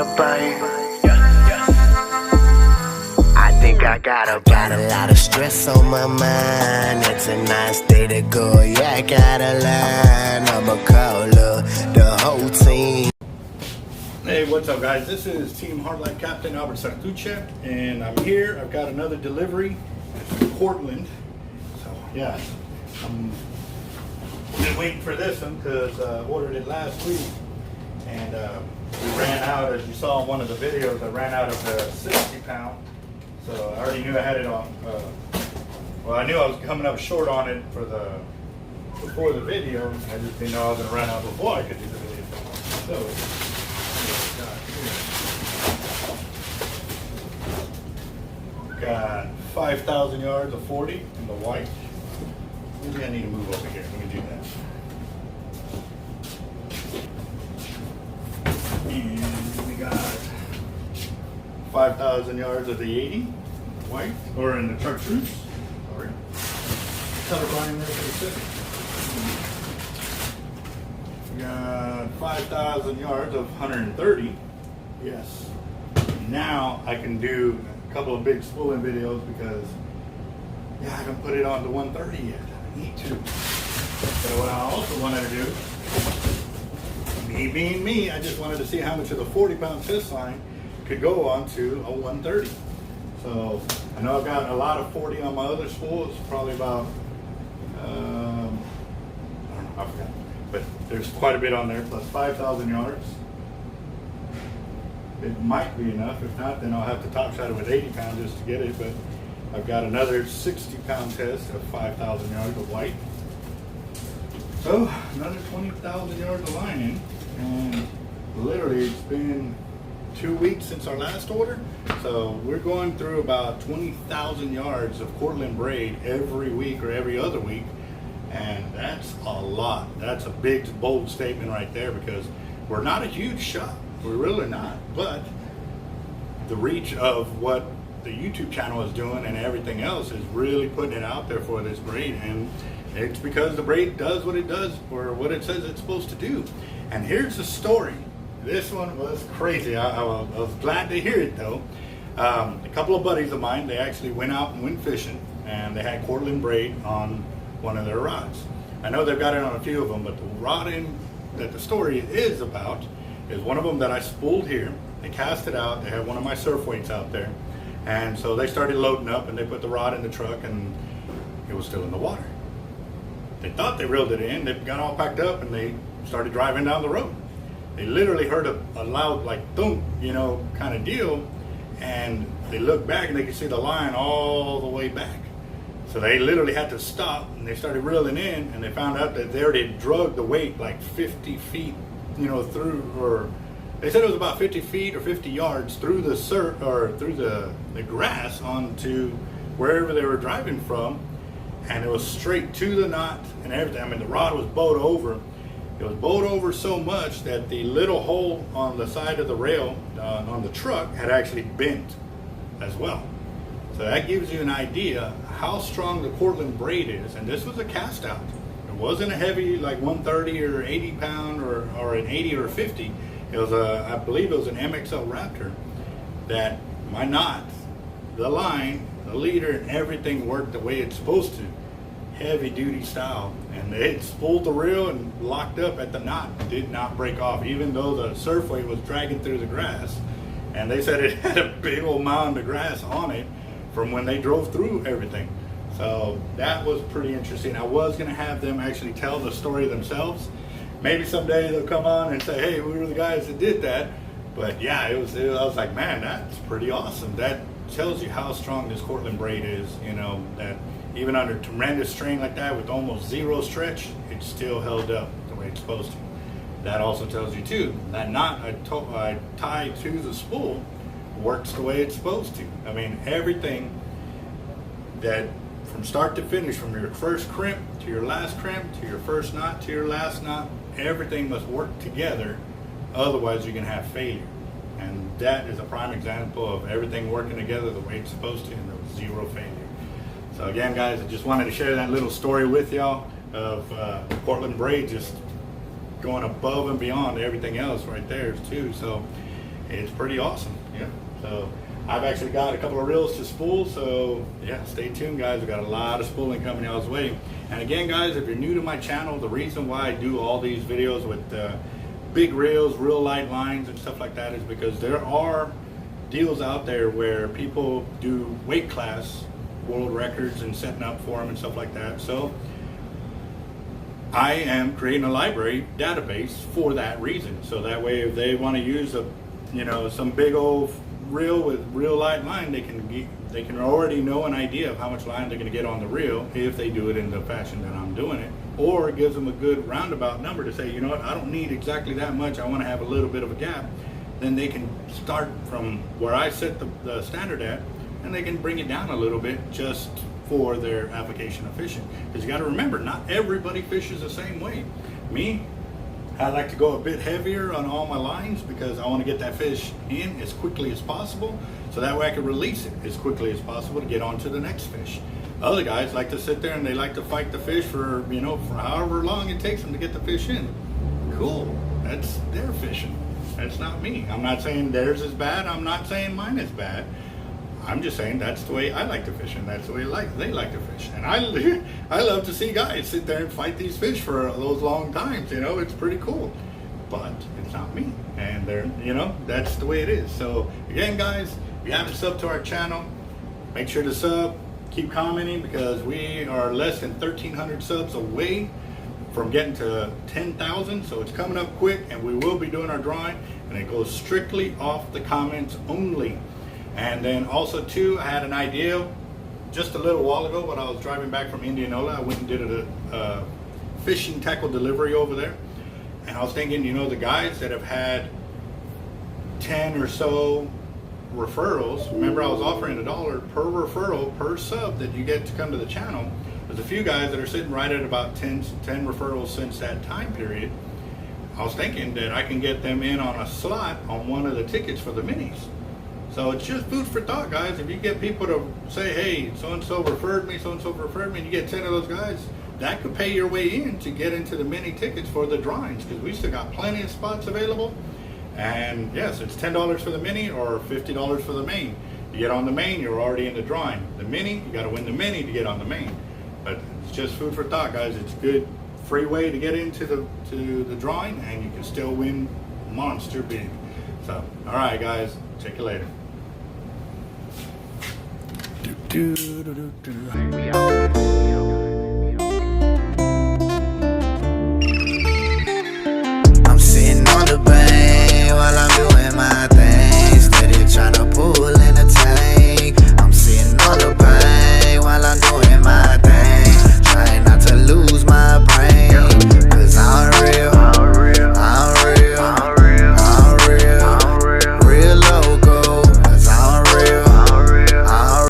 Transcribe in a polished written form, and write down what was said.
a brain. I think I got a lot of stress on my mind. It's a nice day to go, yeah, I got a line. I'ma call the whole team. Hey, what's up, guys? This is Team Hardline Captain Alberto Zertuche, and I'm here. I've got another delivery. It's from Cortland. So, yeah, I've been waiting for this one because I ordered it last week. And we ran out, as you saw in one of the videos, I ran out of the 60 pound. So I already knew I had it on, well, I knew I was coming up short on it before the video. I just didn't know I was going to run out before I could do the video. So, got 5,000 yards of 40 in the white. Maybe I need to move over here. Let me do that. And we got 5,000 yards of the 80 white, or in the chartreuse. Sorry. Colorblind there for the city. We got 5,000 yards of 130. Yes. Now I can do a couple of big spooling videos because, yeah, I haven't put it on the 130 yet. I need to. So what I also wanted to do, me being me, I just wanted to see how much of the 40-pound test line could go onto a 130. So I know I've got a lot of 40 on my other spool. It's probably about, I don't know, I forgot. But there's quite a bit on there, plus 5,000 yards. It might be enough. If not, then I'll have to top shot it with 80 pounds just to get it. But I've got another 60-pound test of 5,000 yards of white. So another 20,000 yards of lining. And literally it's been 2 weeks since our last order. So we're going through about 20,000 yards of Cortland braid every week or every other week. And that's a lot. That's a big, bold statement right there because we're not a huge shop. We're really not. But the reach of what the YouTube channel is doing and everything else is really putting it out there for this braid. And it's because the braid does what it does or what it says it's supposed to do. And here's the story. This one was crazy. I was glad to hear it though. A couple of buddies of mine, they actually went out and went fishing and they had Cortland braid on one of their rods. I know they've got it on a few of them, but the rod that the story is about is one of them that I spooled here. They cast it out. They had one of my surf weights out there. And so they started loading up and they put the rod in the truck and it was still in the water. They thought they reeled it in. They got all packed up and they started driving down the road. They literally heard a loud, like, thump, kind of deal. And they looked back and they could see the line all the way back. So they literally had to stop and they started reeling in and they found out that they already drugged the weight like 50 feet, through, or they said it was about 50 feet or 50 yards through the surf or through the grass onto wherever they were driving from. And it was straight to the knot and everything. I mean, the rod was bowed over. It was bowed over so much that the little hole on the side of the rail on the truck had actually bent as well. So that gives you an idea how strong the Cortland braid is. And this was a cast out. It wasn't a heavy like 130 or 80 pound or an 80 or 50. It was I believe it was an MXL Raptor that my knot, the line, the leader, and everything worked the way it's supposed to. Heavy duty style. And it spooled the reel and locked up at the knot. Did not break off, even though the surf weight was dragging through the grass. And they said it had a big old mound of grass on it from when they drove through everything. So that was pretty interesting. I was gonna have them actually tell the story themselves. Maybe someday they'll come on and say, hey, we were the guys that did that. But yeah, I was like, man, that's pretty awesome. That tells you how strong this Cortland braid is, that even under tremendous strain like that with almost zero stretch, it still held up the way it's supposed to. That also tells you too, that knot I tied to the spool works the way it's supposed to. I mean, everything that from start to finish, from your first crimp to your last crimp to your first knot to your last knot, everything must work together. Otherwise, you're going to have failure. And that is a prime example of everything working together the way it's supposed to, and there was zero failure. So again, guys, I just wanted to share that little story with y'all of Cortland braid just going above and beyond everything else right there too. So it's pretty awesome. Yeah. So I've actually got a couple of reels to spool, so yeah, stay tuned, guys. We've got a lot of spooling coming y'all's way. And again, guys, if you're new to my channel, the reason why I do all these videos with big reels, real light lines and stuff like that is because there are deals out there where people do weight class world records and setting up for them and stuff like that. So I am creating a library database for that reason. So that way, if they want to use a, you know, some big old reel with real light line, they can already know an idea of how much line they're going to get on the reel if they do it in the fashion that I'm doing it. Or it gives them a good roundabout number to say, you know what, I don't need exactly that much. I want to have a little bit of a gap. Then they can start from where I set the standard at, and they can bring it down a little bit just for their application of fishing. Because you got to remember, not everybody fishes the same way. Me, I like to go a bit heavier on all my lines because I want to get that fish in as quickly as possible, so that way I can release it as quickly as possible to get on to the next fish. Other guys like to sit there and they like to fight the fish for, you know, for however long it takes them to get the fish in. Cool, that's their fishing. That's not me. I'm not saying theirs is bad. I'm not saying mine is bad. I'm just saying that's the way I like to fish, and that's the way they like to fish. And I love to see guys sit there and fight these fish for those long times. You know, it's pretty cool. But it's not me, and they're, you know, that's the way it is. So again, guys, if you haven't subbed to our channel, make sure to sub. Keep commenting, because we are less than 1,300 subs away from getting to 10,000. So it's coming up quick, and we will be doing our drawing, and it goes strictly off the comments only. And then also too, I had an idea just a little while ago when I was driving back from Indianola. I went and did a fishing tackle delivery over there. And I was thinking, you know, the guys that have had 10 or so referrals, remember I was offering $1 per referral per sub that you get to come to the channel. There's a few guys that are sitting right at about 10 referrals since that time period. I was thinking that I can get them in on a slot on one of the tickets for the minis. So it's just food for thought, guys. If you get people to say, hey, so-and-so referred me, so-and-so referred me, and you get 10 of those guys, that could pay your way in to get into the mini tickets for the drawings, because we still got plenty of spots available. And yes, it's $10 for the mini or $50 for the main. You get on the main, you're already in the drawing. The mini, you got to win the mini to get on the main. But it's just food for thought, guys. It's a good free way to get into the drawing, and you can still win monster big. So, all right, guys, check you later. We out.